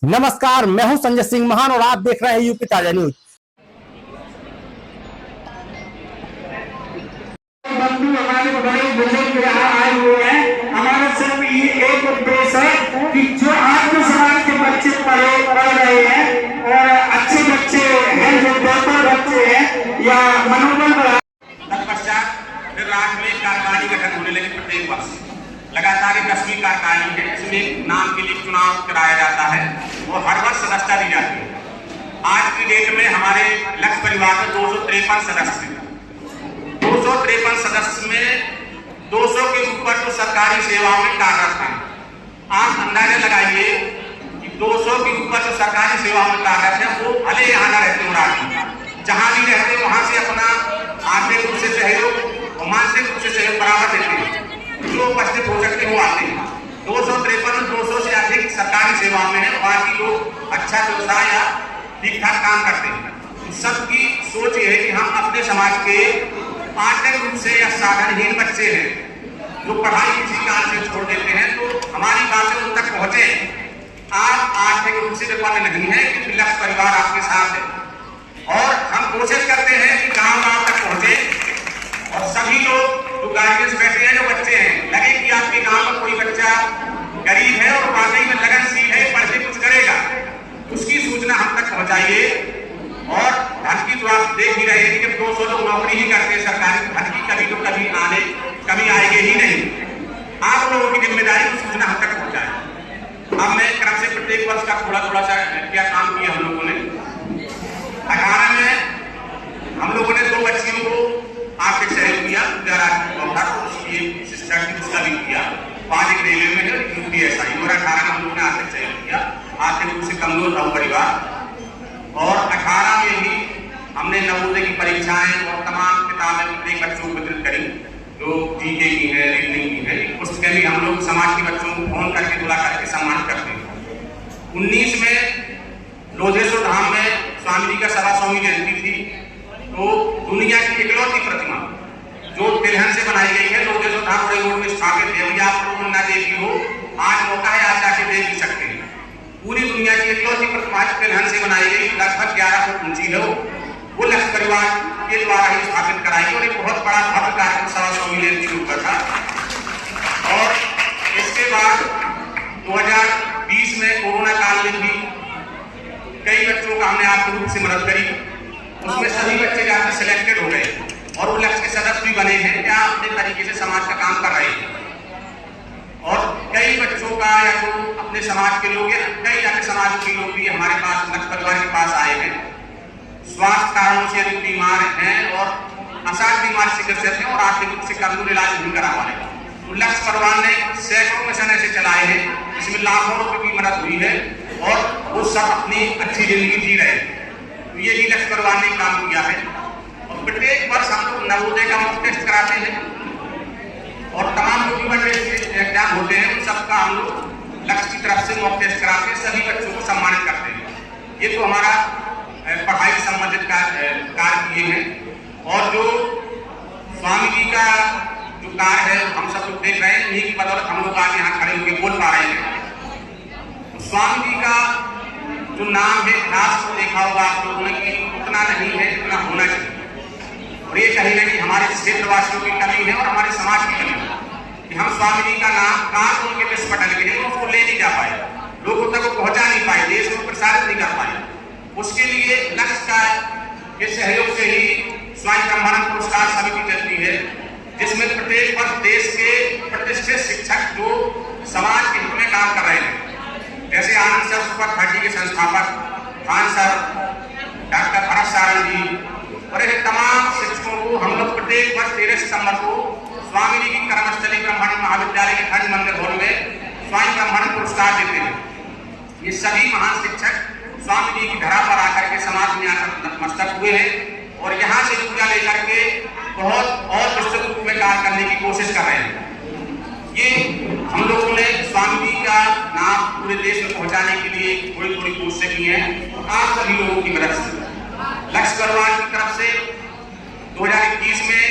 नमस्कार, मैं हूं संजय सिंह महान और आप देख रहे हैं यूपी ताजा न्यूज। बंधु हमारे बड़े बुजुर्ग यहाँ आए हुए हैं। हमारा सिर्फ ये एक उद्देश्य है कि जो आत्म समाज के बच्चे पढ़ रहे हैं और अच्छे बच्चे हैं, जो बेहतर बच्चे हैं या मनोबल बढ़ा। तत्पश्चात फिर राज्य में कार्यकारिणी गठन होने लगी। प्रत्येक वर्ष लगातार 10वीं कार्यकारिणी है, इसमें नाम के लिए चुनाव कराया जाता है और हर वर्ष सदस्यता दी जाती है। आज की डेट में हमारे लक्ष्य परिवार में 253 सदस्य हैं। 253 सदस्य में 200 के ऊपर तो सरकारी सेवाओं में कार्यरत हैं। आप अंदाजा लगाइए कि 200 के ऊपर जो सरकारी सेवाओं में कार्यरत है वो भले यहाँ न रहते हो, राज्य जहाँ भी रहते हैं वहां से अपना आर्थिक रूप से सहयोग और मानसिक रूप से सहयोग बराबर देते हैं। जो उपस्थित हो सकते वो आते हैं। 253 से अधिक सरकारी सेवाओं में है, बाकी लोग अच्छा व्यवसाय या ठीक ठाक काम करते हैं। सबकी सोच ये है कि हम अपने समाज के आर्थिक रूप से या साधनहीन बच्चे हैं जो पढ़ाई किसी कारण से छोड़ देते हैं, तो हमारी बातें उन तक पहुंचे। आप आर्थिक रूप से विपन्न नहीं है क्योंकि लक्ष्य परिवार आपके साथ है और हम कोशिश करते हैं कि गांव-गांव तक पहुंचे और सभी लोग जो गार्जियंस बैठे हैं, जो बच्चे हैं, लगे कि आपके गांव में कोई बच्चा गरीब है और वाकई में लगनशील है, पढ़ के कुछ करेगा, उसकी सूचना हम तक पहुंचाइए। और धन की तो आप देख ही रहे हैं कि जब 200 लोग नौकरी ही करते हैं सरकारी, धन की कभी आएगी ही नहीं। आप लोगों की जिम्मेदारी की सूचना हम तक पहुंचाए। अब मैं क्रम से प्रत्येक वर्ष का थोड़ा सा क्या काम किया हम लोगों ने। 18 में हम लोगों ने 2 बच्चियों को आर्थिक सहयोग किया, शिक्षा की उसका भी किया। 5 एक रेलवे में है, यूपीएसआई और 18 में हम लोगों ने आर्थिक सहयोग किया। आर्थिक रूप से कमजोर था परिवार और 18 में ही हमने नवोदय की परीक्षाएं और तमाम किताबें प्रत्येक बच्चों को वितरित करी, जो जीके की है, रीजनिंग की है। पुस्तकें भी हम लोग समाज के बच्चों को फोन करके बुला करके सम्मान करते हैं। 19 में लोधेश्वर धाम में स्वामी जी का 125वीं जयंती थी, तो दुनिया की इकलौती प्रतिमा जो तिलहन से बनाई गई है, लोधेश्वर धाम बड़े रोड में स्थापित है। यदि आप लोगों ने ना देखी हो, आज मौका है, आप जाके देख भी सकते हैं। पूरी दुनिया की इकलौती प्रतिमा तिलहन से बनाई गई, लगभग 11 फुट ऊंची है। वो लक्ष्य परिवार के द्वारा ही स्थापित कराई और एक बहुत बड़ा भव्य कार्यक्रम 125वीं जयंती के ऊपर था। और इसके बाद 2020 में कोरोना काल में भी कई बच्चों का हमने आर्थिक रूप से मदद करी। उसमें सभी बच्चे जाकर सिलेक्टेड हो गए और वो लक्ष्य के सदस्य भी बने हैं, क्या अपने तरीके से समाज का काम कर रहे हैं। और कई बच्चों का या तो अपने समाज के लोग या कई अन्य समाज के लोग भी हमारे पास लक्ष्य परिवार के पास आए हैं। स्वास्थ्य कारणों से यदि बीमार हैं और असाध्य बीमारी से ग्रसित हैं और आर्थिक रूप से कमजोर इलाज नहीं करा पा रहे, तो लक्ष्य परिवार ने सैकड़ों मिशन ऐसे चलाए हैं जिसमें लाखों रुपए की मदद हुई है और वो सब अपनी अच्छी जिंदगी जी रहे हैं। तो ये लक्ष्य परिवार ने काम किया है। और प्रत्येक वर्ष हम लोग नवोदय का मॉक टेस्ट कराते हैं और तमाम जो एग्जाम होते हैं उन सबका हम लोग लक्ष्य की तरफ से मॉक टेस्ट कराते हैं, सभी बच्चों को सम्मानित करते हैं। ये तो हमारा पढ़ाई संबंधित कार्य किए हैं। और जो स्वामी जी का जो कार्य है हम सब लोग देख रहे हैं, इन्हीं की बदौलत हम लोग आज यहाँ खड़े होकर बोल पा रहे हैं। स्वामी जी का जो नाम है, इतिहास को देखा होगा आप लोगों ने कि उतना नहीं है जितना होना चाहिए। और ये कहीं ना कि हमारे क्षेत्रवासियों की कमी है और हमारे समाज की कमी है कि हम स्वामी जी का नाम कहाँ तो उनके विश्व पटल के लिए उसको ले नहीं जा पाए, लोगों तक वो पहुंचा नहीं पाए, देश में प्रसारित नहीं कर पाए। उसके लिए लक्ष्य का के सहयोग से ही स्वामी ब्रह्मानंद पुरस्कार समिति चलती है, जिसमें प्रत्येक वर्ष देश के प्रतिष्ठित शिक्षक जो समाज के हित में काम कर रहे हैं, जैसे आनंद सर सुपर 30 के संस्थापक खान सर, डॉक्टर भरत सारंग जी और ऐसे तमाम शिक्षकों को हम लोग प्रत्येक वर्ष 13 सितंबर को स्वामी जी की कर्मस्थली ब्रह्मानंद महाविद्यालय के खंड मंदिर हॉल में स्वामी ब्रह्मानंद पुरस्कार देते हैं। ये सभी महान शिक्षक स्वामी जी की धरा पर आकर के समाज में आकर नतमस्तक हुए हैं और यहाँ से पूजा लेकर के बहुत और विस्तृत रूप में कार्य करने की कोशिश कर रहे हैं। ये हम लोगों ने स्वामी जी का नाम पूरे देश में पहुंचाने के लिए थोड़ी कोशिशें की हैं, आप सभी लोगों की मदद से। लक्ष्य परिवार की तरफ से 2021 में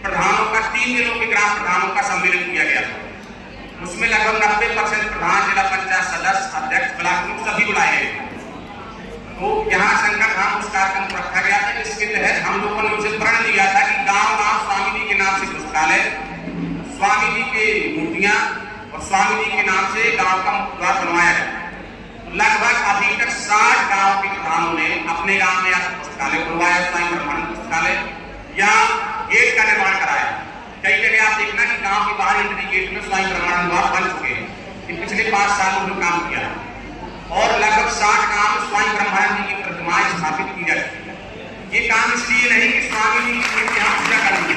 प्रधानों का 3 दिनों के ग्राम प्रधानों का सम्मेलन किया गया था। उसमें लगभग 90% प्रधान, जिला पंचायत सदस्य, अध्यक्ष, ब्लॉक प्रमुख सभी बुलाए गए। तो यहाँ संकट धाम उस कार्यक्रम को रखा गया था, जिसके तहत हम लोगों ने उसे प्रण लिया था कि गांव गांव स्वामी जी के नाम से पुस्तकालय, स्वामी जी के मूर्तियां और स्वामी जी के नाम से गांव का मुख्य द्वार बनवाया जाए। लगभग अभी तक 60 गांव के प्रधानों ने अपने गांव में आकर पुस्तकालय खुलवाया, स्वामी ब्रह्मानंद पुस्तकालय, या गेट का निर्माण कराया। कई जगह आप देखना कि गांव के बाहर एंट्री गेट में स्वामी ब्रह्मानंद द्वार बन चुके हैं। पिछले 5 सालों में काम किया और लगभग 60 गांव में स्वामी ब्रह्मानंद जी की प्रतिमाएं स्थापित की जा चुकी है। ये काम इसलिए नहीं कि स्वामी जी की यहाँ पूजा करेंगे,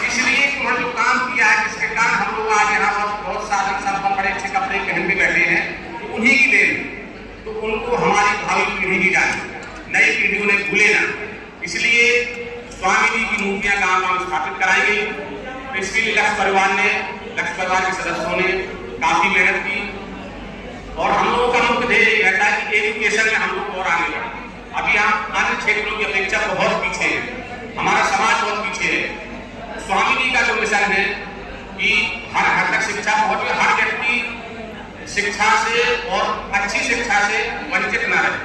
इसलिए उन्होंने जो काम किया है, जिसके कारण हम लोग आज यहाँ बहुत साधन संपन्न बड़े अच्छे कपड़े पहन के बैठे हैं, तो उन्हीं की देन। तो उनको हमारी भावी पीढ़ी की जाने, नई पीढ़ी उन्हें भूले ना, इसलिए स्वामी जी की मूर्तियां गांव गांव स्थापित कराई गई। तो इसके लिए लक्ष्य परिवार के सदस्यों ने काफी मेहनत की और हम लोगों का मुख्य ध्येय यह रहता है कि एजुकेशन में हम लोग और आगे बढ़े। अभी हम अन्य क्षेत्रों की अपेक्षा बहुत पीछे हैं, हमारा समाज बहुत पीछे है। स्वामी जी का जो मिशन है कि हर घर तक शिक्षा पहुंचे, हर व्यक्ति शिक्षा से और अच्छी शिक्षा से वंचित न रहे,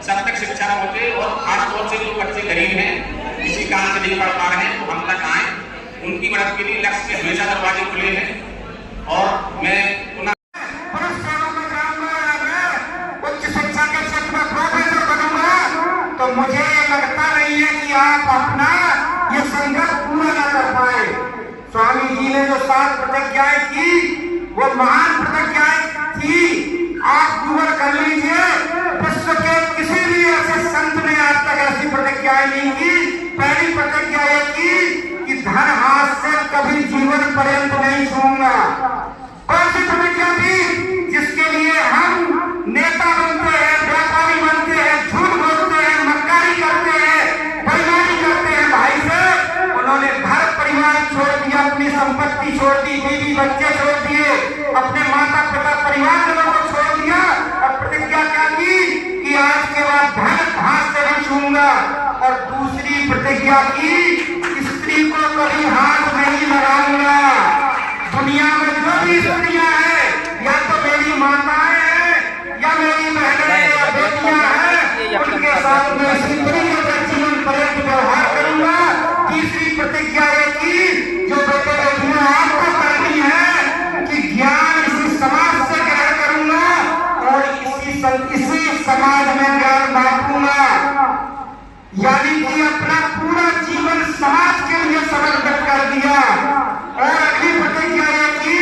सब तक शिक्षा पहुंचे, और खासतौर से जो बच्चे गरीब हैं, किसी कारण से नहीं पढ़ पा रहे हैं, तो हम तक आए, उनकी मदद के लिए लक्ष्य के हमेशा दरवाजे खुले हैं। और मैं पुनः तो मुझे लगता नहीं है कि आप अपना ये संघर्ष पूरा न कर पाए। स्वामी जी ने जो 7 प्रतिज्ञाएं की, वो महान प्रतिज्ञाएं थी। आप गूगल कर लीजिए, विश्व के किसी भी ऐसे संत ने आज तक ऐसी प्रतिज्ञाएं नहीं की। पहली प्रतिज्ञा ये की कि धन हाथ से कभी जीवन पर्यंत नहीं छूऊंगा। कौन सी प्रतिज्ञा थी? जिसके लिए हम नेता बनते हैं, व्यापारी बनते हैं, झूठ बोलते हैं, मक्कारी करते हैं, बेईमानी करते हैं भाई से। उन्होंने घर परिवार छोड़ दिया, अपनी संपत्ति छोड़ दी, बीवी बच्चे छोड़ दिए, अपने माता पिता परिवार को छोड़ दिया और प्रतिज्ञा क्या की कि आज के बाद धन हाथ से नहीं छूऊंगा। और दूसरी प्रतिज्ञा की, स्त्री को कभी हाथ नहीं लगाऊंगा। दुनिया में जो भी स्त्रियां हैं, या तो मेरी माताएं हैं, या मेरी बहनें या बेटियां हैं, उनके साथ मैं इसी तरीके का जीवन पर्यंत व्यवहार करूंगा। तीसरी प्रतिज्ञा ये की, जो बेटे बेटियां आपको करनी है, कि ज्ञान इसी समाज से ग्रहण करूंगा और इसी समाज में ज्ञान बांटूंगा। यानी कि अपना पूरा जीवन समाज के लिए समर्पित कर दिया। और अगली प्रतिज्ञा ये की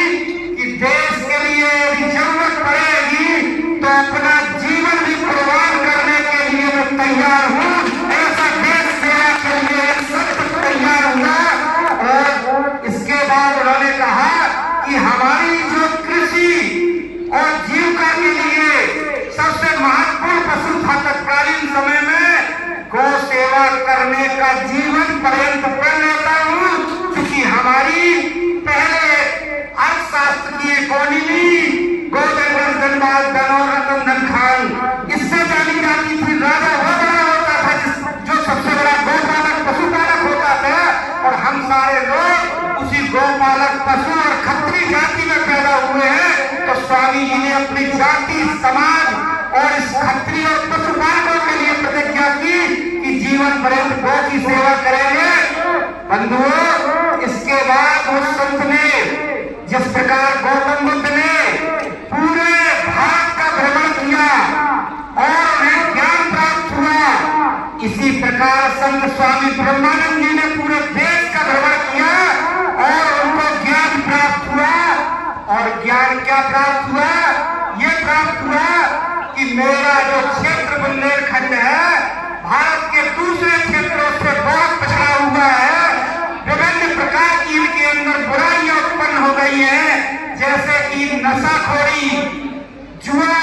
कि देश के लिए यदि जरूरत पड़ेगी तो अपना जीवन भी कुर्बान करने के लिए मैं तैयार हूँ। ऐसा देश सेवा के लिए सख्त तैयार हुआ। और इसके बाद उन्होंने कहा कि हमारी जो कृषि और जीविका के लिए सबसे महत्वपूर्ण पशु था तत्कालीन समय में, गौ सेवा करने का जीवन पर्यंत कर लेता हूँ। क्योंकि हमारी पहले अर्थशास्त्र की इकोनॉमी धन खान, इससे जानी जाती थी। राजा वो बड़ा होता था जो सबसे बड़ा गौपालक पशुपालक होता था, और हम सारे लोग उसी गौपालक पशु और खत्री जाति में पैदा हुए हैं। तो स्वामी जी ने अपनी जाति, समाज और इस खत्री और पशुपालकों के लिए प्रतिज्ञा की कि जीवन पर्यंत गौ की सेवा करेंगे। बंधुओं, इसके बाद उस संत ने, जिस प्रकार गौतम बुद्ध ने पूरे भारत का भ्रमण किया और उन्हें ज्ञान प्राप्त हुआ, इसी प्रकार संत स्वामी ब्रह्मानंद जी ने पूरे देश का भ्रमण किया और उनको ज्ञान प्राप्त हुआ। और ज्ञान क्या प्राप्त हुआ? ये प्राप्त हुआ कि मेरा जो क्षेत्र बुंदेलखंड है, भारत के दूसरे क्षेत्रों से बहुत पिछड़ा हुआ है। विभिन्न प्रकार की इनके अंदर बुराइयां उत्पन्न हो गई हैं, जैसे कि नशाखोरी, जुआ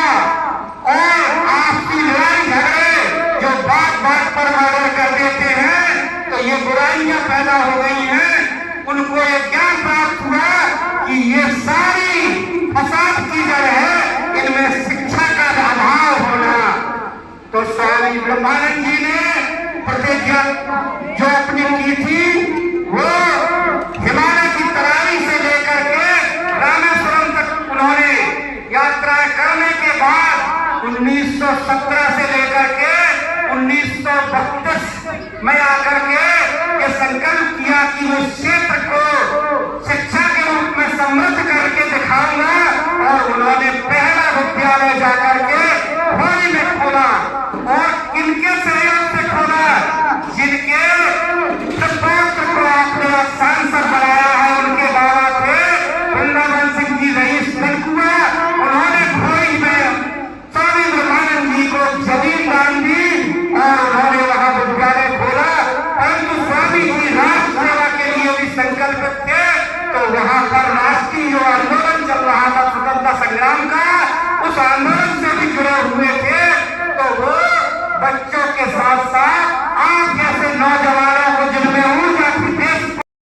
और आपसी लड़ाई झगड़े जो बात पर मर्डर कर देते हैं। तो ये बुराइयां पैदा हो गई हैं। उनको ये ज्ञान प्राप्त हुआ कि ये सारी फसाद की जड़ है, इनमें शिक्षा का अभाव होना। तो स्वामी ब्रह्मानंद जी ने प्रतिज्ञा जो अपनी की थी, वो हिमालय की तराई से लेकर के रामेश्वरम तक 1917 से लेकर के 1932 में आकर के ये संकल्प किया कि मैं क्षेत्र को शिक्षा के रूप में समृद्ध करके दिखाऊंगा, और उन्होंने पहला विद्यालय जाकर के भोरी में खोला। और किनके सहयोग से खोला? जिनके पौत्र को आपने सांसद बनाया है, उनके बाबा थे वृंदावन सिंह जी रईस लड़कुआ। उन्होंने भोरी में स्वामी विवेकानंद जी को जमीन दान दी और उन्होंने वहां विद्यालय खोला। परंतु स्वामी जी राष्ट्र सेवा के लिए भी संकल्पित थे, तो वहां पर राष्ट्रीय जो आंदोलन चल रहा था स्वतंत्रता संग्राम का, उस आंदोलन से भी जुड़े हुए थे। तो वो बच्चों के साथ साथ आप जैसे नौजवानों